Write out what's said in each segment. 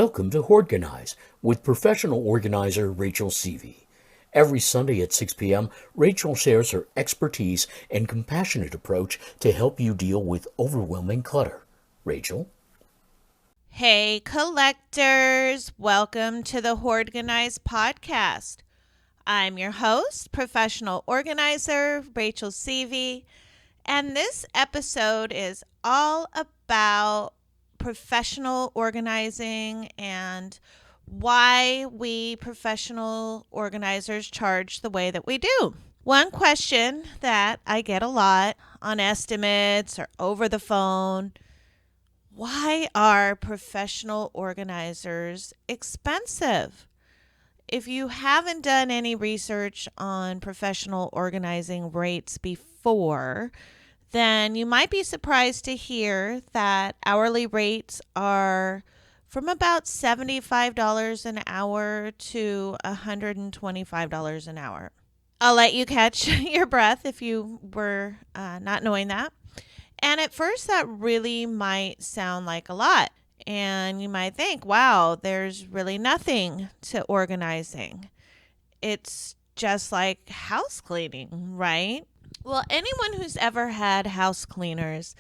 Welcome to Hoardganize with professional organizer Rachel Seavey. Every Sunday at 6 p.m., Rachel shares her expertise and compassionate approach to help you deal with overwhelming clutter. Rachel? Hey, collectors. Welcome to the Hoardganize podcast. I'm your host, professional organizer Rachel Seavey, and this episode is all about professional organizing and why we professional organizers charge the way that we do. One question that I get a lot on estimates or over the phone: why are professional organizers expensive? If you haven't done any research on professional organizing rates before, then you might be surprised to hear that hourly rates are from about $75 an hour to $125 an hour. I'll let you catch your breath if you were not knowing that. And at first, that really might sound like a lot. And you might think, wow, there's really nothing to organizing. It's just like house cleaning, right? Well, anyone who's ever had house cleaners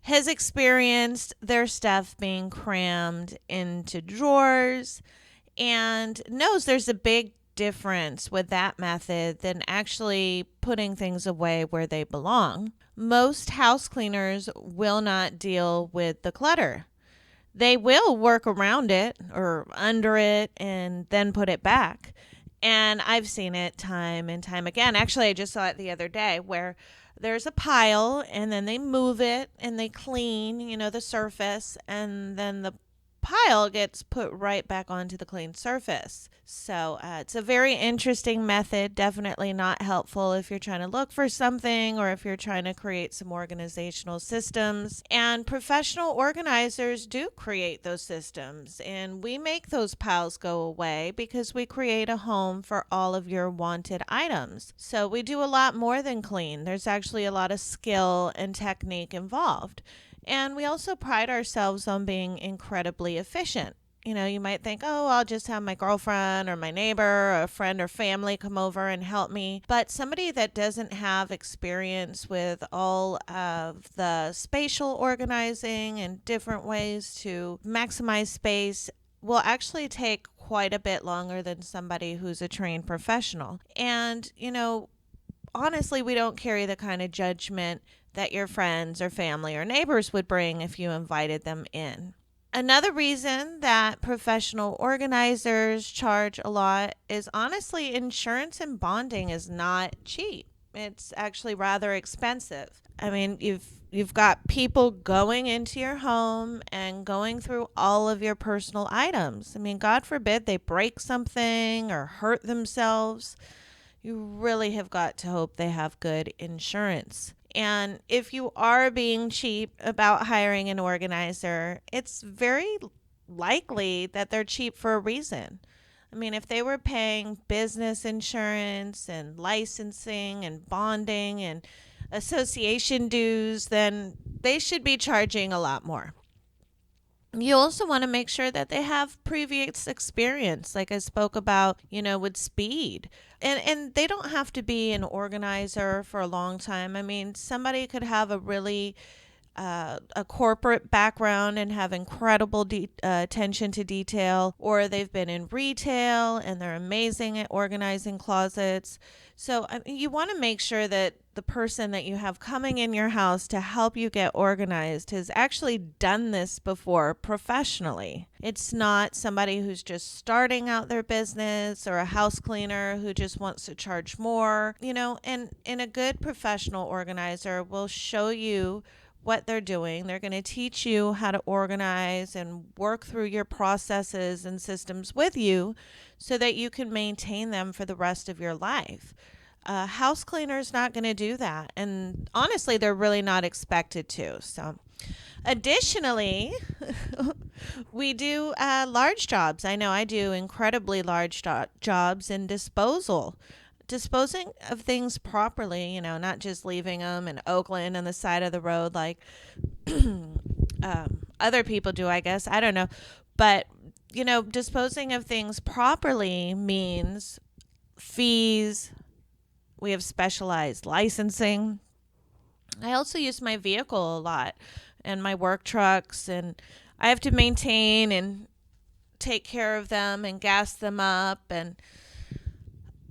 has experienced their stuff being crammed into drawers and knows there's a big difference with that method than actually putting things away where they belong. Most house cleaners will not deal with the clutter. They will work around it or under it and then put it back. And I've seen it time and time again. Actually, I just saw it the other day where there's a pile and then they move it and they clean, the surface, and then the pile gets put right back onto the clean surface. So it's a very interesting method, definitely not helpful if you're trying to look for something or if you're trying to create some organizational systems. And professional organizers do create those systems, and we make those piles go away because we create a home for all of your wanted items. So we do a lot more than clean. There's actually a lot of skill and technique involved. And we also pride ourselves on being incredibly efficient. You might think, oh, I'll just have my girlfriend or my neighbor or a friend or family come over and help me. But somebody that doesn't have experience with all of the spatial organizing and different ways to maximize space will actually take quite a bit longer than somebody who's a trained professional. And, honestly, we don't carry the kind of judgment that your friends or family or neighbors would bring if you invited them in. Another reason that professional organizers charge a lot is honestly insurance and bonding is not cheap. It's actually rather expensive. I mean, you've got people going into your home and going through all of your personal items. I mean, God forbid they break something or hurt themselves. You really have got to hope they have good insurance. And if you are being cheap about hiring an organizer, it's very likely that they're cheap for a reason. I mean, if they were paying business insurance and licensing and bonding and association dues, then they should be charging a lot more. You also want to make sure that they have previous experience, like I spoke about, with speed. And they don't have to be an organizer for a long time. I mean, somebody could have a corporate background and have incredible attention to detail, or they've been in retail and they're amazing at organizing closets. So you want to make sure that the person that you have coming in your house to help you get organized has actually done this before professionally. It's not somebody who's just starting out their business or a house cleaner who just wants to charge more, and a good professional organizer will show you what they're doing. They're going to teach you how to organize and work through your processes and systems with you so that you can maintain them for the rest of your life. House cleaner's not going to do that. And honestly, they're really not expected to. So additionally, we do large jobs. I know I do incredibly large jobs in disposing of things properly, not just leaving them in Oakland on the side of the road like other people do, I guess. I don't know. But Disposing of things properly means fees. We have specialized licensing. I also use my vehicle a lot and my work trucks, and I have to maintain and take care of them and gas them up. And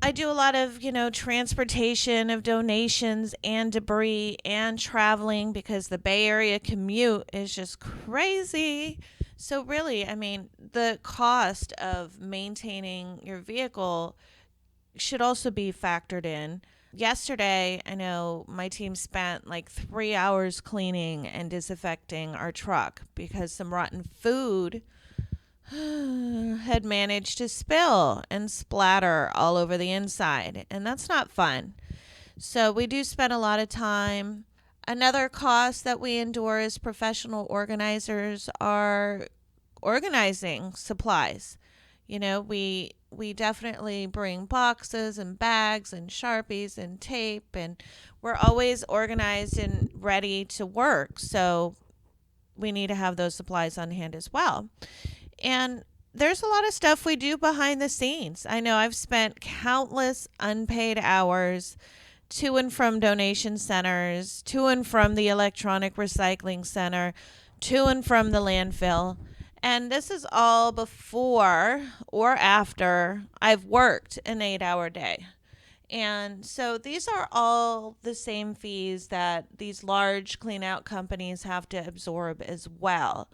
I do a lot of, transportation of donations and debris and traveling because the Bay Area commute is just crazy. So, really, I mean, the cost of maintaining your vehicle should also be factored in. Yesterday, I know my team spent like 3 hours cleaning and disinfecting our truck because some rotten food had managed to spill and splatter all over the inside, and that's not fun. So, we do spend a lot of time. Another cost that we endure as professional organizers are organizing supplies. We definitely bring boxes and bags and Sharpies and tape, and we're always organized and ready to work. So we need to have those supplies on hand as well. And there's a lot of stuff we do behind the scenes. I know I've spent countless unpaid hours to and from donation centers, to and from the electronic recycling center, to and from the landfill. And this is all before or after I've worked an 8-hour day. And so these are all the same fees that these large clean out companies have to absorb as well.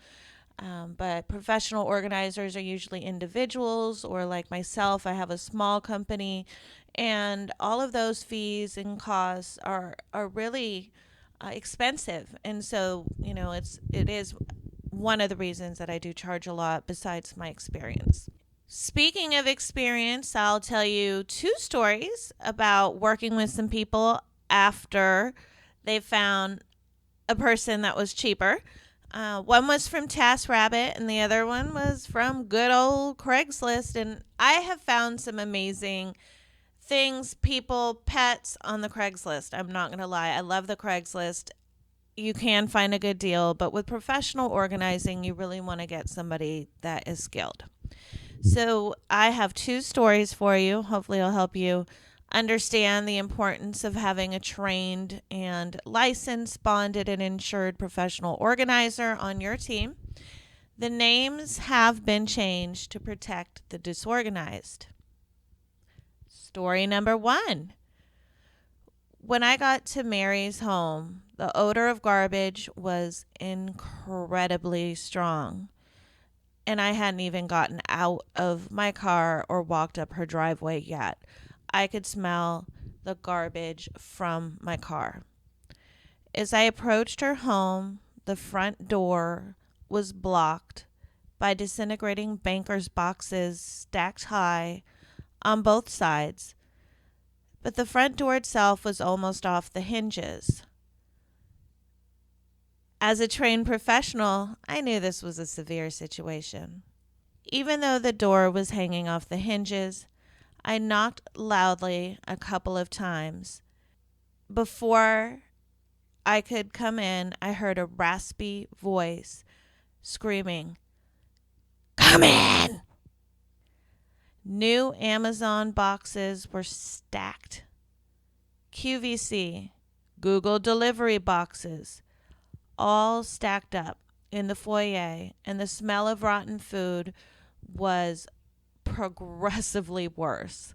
But professional organizers are usually individuals, or like myself, I have a small company, and all of those fees and costs are really expensive. And so it is one of the reasons that I do charge a lot besides my experience. Speaking of experience, I'll tell you two stories about working with some people after they found a person that was cheaper. One was from TaskRabbit, and the other one was from good old Craigslist. And I have found some amazing things, people, pets on the Craigslist. I'm not going to lie. I love the Craigslist. You can find a good deal, but with professional organizing, you really want to get somebody that is skilled. So I have two stories for you. Hopefully, it'll help you understand the importance of having a trained and licensed, bonded, and insured professional organizer on your team. The names have been changed to protect the disorganized. Story number one. When I got to Mary's home, the odor of garbage was incredibly strong, and I hadn't even gotten out of my car or walked up her driveway yet. I could smell the garbage from my car. As I approached her home, the front door was blocked by disintegrating bankers' boxes stacked high on both sides, but the front door itself was almost off the hinges. As a trained professional, I knew this was a severe situation. Even though the door was hanging off the hinges, I knocked loudly a couple of times. Before I could come in, I heard a raspy voice screaming, "Come in!" New Amazon boxes were stacked. QVC, Google delivery boxes, all stacked up in the foyer, and the smell of rotten food was progressively worse.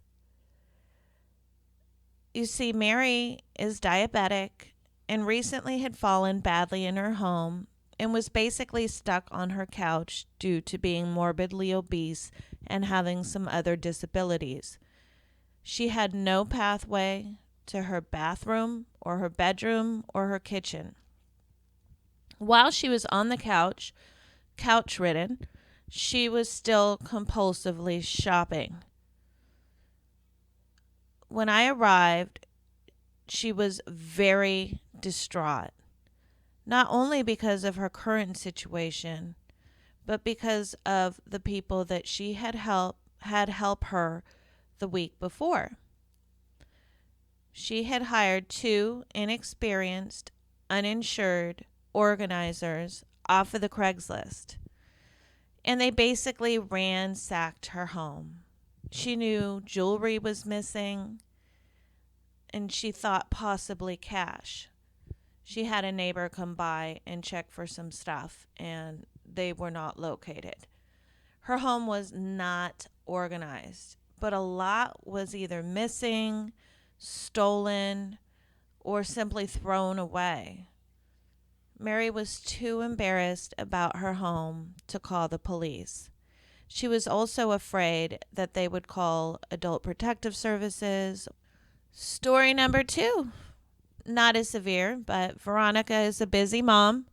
You see, Mary is diabetic and recently had fallen badly in her home and was basically stuck on her couch due to being morbidly obese and having some other disabilities. She had no pathway to her bathroom or her bedroom or her kitchen. While she was on the couch ridden, she was still compulsively shopping. When I arrived, she was very distraught, not only because of her current situation, but because of the people that she had help her the week before. She had hired two inexperienced, uninsured organizers off of the Craigslist. and they basically ransacked her home. She knew jewelry was missing, and she thought possibly cash. She had a neighbor come by and check for some stuff, and they were not located. Her home was not organized, but a lot was either missing, stolen, or simply thrown away. Mary was too embarrassed about her home to call the police. She was also afraid that they would call Adult Protective Services. Story number 2. Not as severe, but Veronica is a busy mom.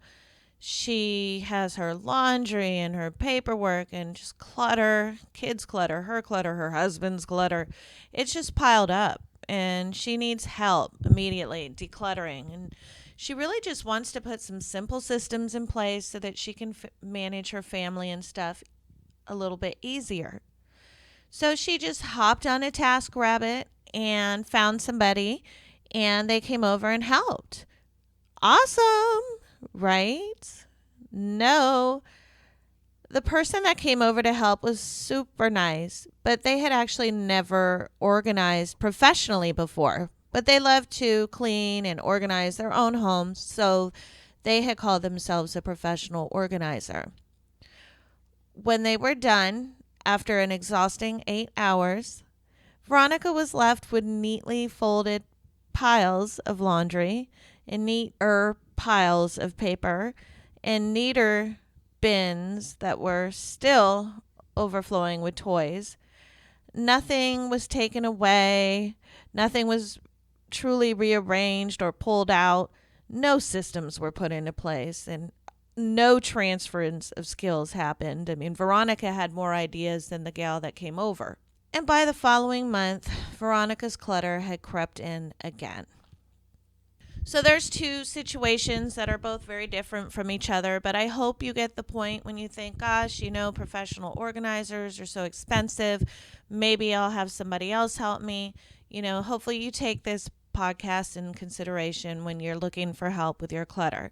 She has her laundry and her paperwork and just clutter, kids' clutter, her husband's clutter. It's just piled up, and she needs help immediately decluttering. And she really just wants to put some simple systems in place so that she can manage her family and stuff a little bit easier. So she just hopped on a TaskRabbit and found somebody, and they came over and helped. Awesome, right? No. The person that came over to help was super nice, but they had actually never organized professionally before. But they love to clean and organize their own homes, so they had called themselves a professional organizer. When they were done, after an exhausting 8 hours, Veronica was left with neatly folded piles of laundry and neater piles of paper and neater bins that were still overflowing with toys. Nothing was taken away. Nothing was truly rearranged or pulled out. No systems were put into place, and no transference of skills happened. I mean, Veronica had more ideas than the gal that came over. And by the following month, Veronica's clutter had crept in again. So there's two situations that are both very different from each other, but I hope you get the point when you think, gosh, professional organizers are so expensive. Maybe I'll have somebody else help me. Hopefully you take this podcast in consideration when you're looking for help with your clutter.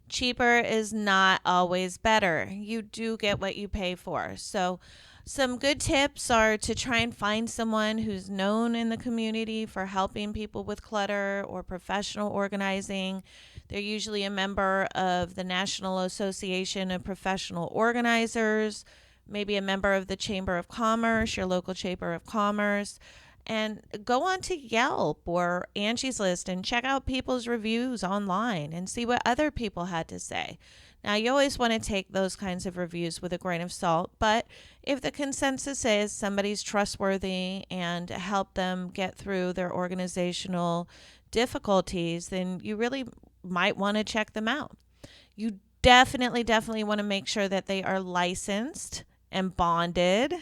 Cheaper is not always better. You do get what you pay for. So some good tips are to try and find someone who's known in the community for helping people with clutter or professional organizing. They're usually a member of the National Association of Professional Organizers, maybe a member of the Chamber of Commerce, your local Chamber of Commerce. And go on to Yelp or Angie's List and check out people's reviews online and see what other people had to say. Now, you always want to take those kinds of reviews with a grain of salt, but if the consensus is somebody's trustworthy and help them get through their organizational difficulties, then you really might want to check them out. You definitely want to make sure that they are licensed and bonded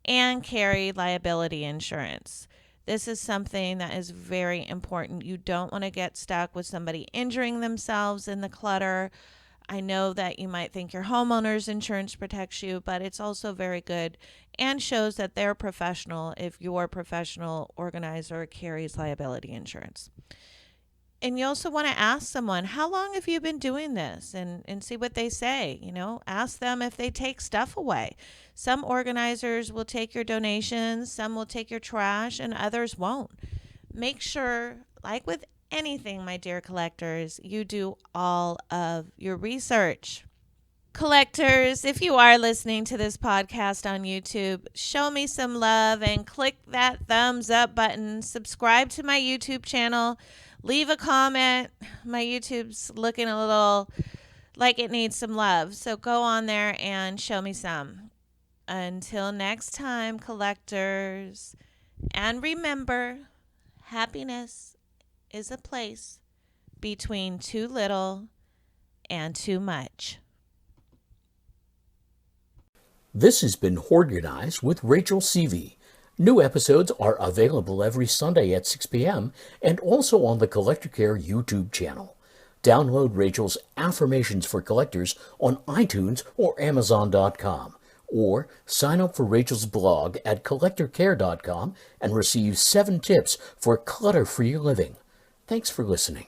and carry liability insurance. This is something that is very important. You don't want to get stuck with somebody injuring themselves in the clutter. I know that you might think your homeowner's insurance protects you, but it's also very good and shows that they're professional if your professional organizer carries liability insurance. And you also want to ask someone, how long have you been doing this? And see what they say. Ask them if they take stuff away. Some organizers will take your donations, some will take your trash, and others won't. Make sure, like with anything, my dear collectors, you do all of your research. Collectors, if you are listening to this podcast on YouTube, show me some love and click that thumbs up button. Subscribe to my YouTube channel. Leave a comment. My YouTube's looking a little like it needs some love. So go on there and show me some. Until next time, collectors. And remember, happiness is a place between too little and too much. This has been Hoardganize with Rachel Seavey. New episodes are available every Sunday at 6 p.m. and also on the Collector Care YouTube channel. Download Rachel's Affirmations for Collectors on iTunes or Amazon.com, or sign up for Rachel's blog at collectorcare.com and receive 7 tips for clutter-free living. Thanks for listening.